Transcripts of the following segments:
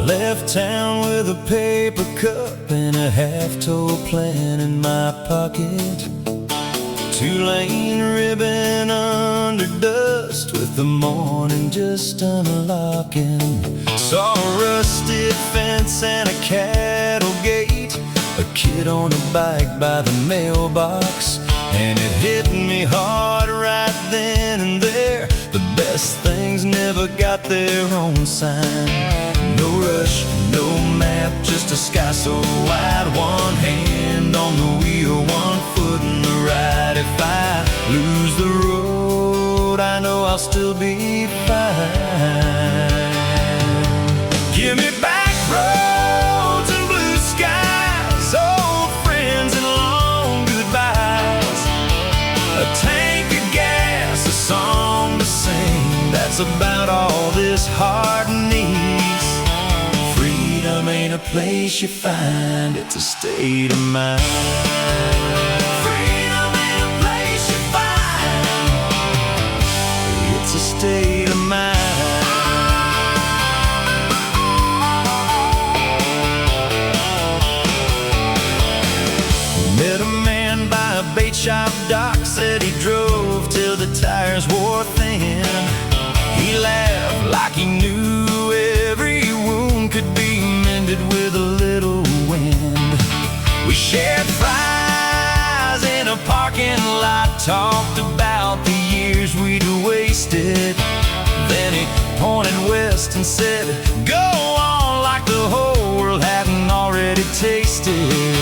left town with a paper cup and a half-toe plan in my pocket. Two-lane ribbon under dust with the morning just unlocking. Saw a rusted fence and a cattle gate, a kid on a bike by the mailbox, and it hit me hard right then and there. The best things never got their own sign. No rush, no map, just a sky so wide. One hand on the wheel, one foot in the ride. If I lose the road, I know I'll still be fine. Give me back roads and blue skies, old friends and long goodbyes, a tank of gas, a song to sing. That's about all this heart needs. Freedom ain't a place you find, it's a state of mind. Freedom ain't a place you find, it's a state of mind. Met a man by a bait shop dock, said he drove till the tires wore thin. He laughed like he knew every wound could be mended with a little wind. We shared fries in a parking lot, talked about the years we'd wasted. Then he pointed west and said, go on, like the whole world hadn't already tasted.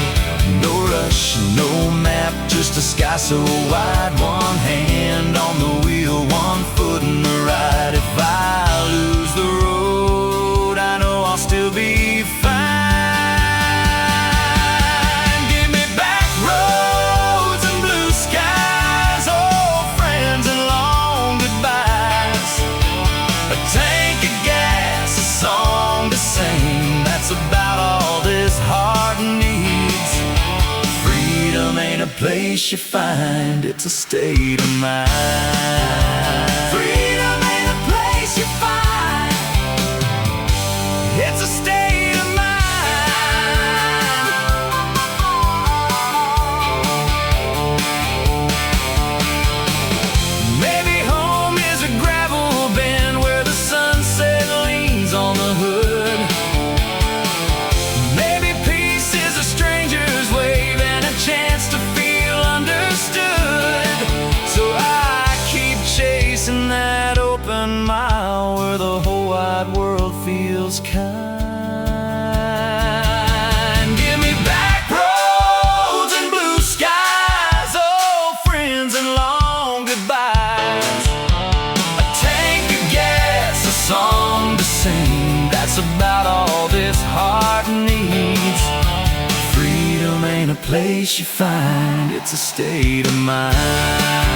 No rush, no map, just a sky so wide. One hand on the wheel, one foot in the ride. If I lose the road, I know I'll still be fine. Give me back roads and blue skies, old friends and long goodbyes, a tank of gas, a song to sing. That's about all this heart needs. Freedom ain't a place you find, it's a state of mind. Freedom ain't a place you find, it's a state of mind. Maybe home is a gravel bend where the sunset leans on the hood. Maybe peace is a stranger's wave and a chance to feel understood. So I keep chasing that open mile where the whole wide world feels kind. Give me back roads and blue skies, old friends and long goodbyes, a tank of gas, a song to sing. That's about all this heart needs. Freedom ain't a place you find, it's a state of mind.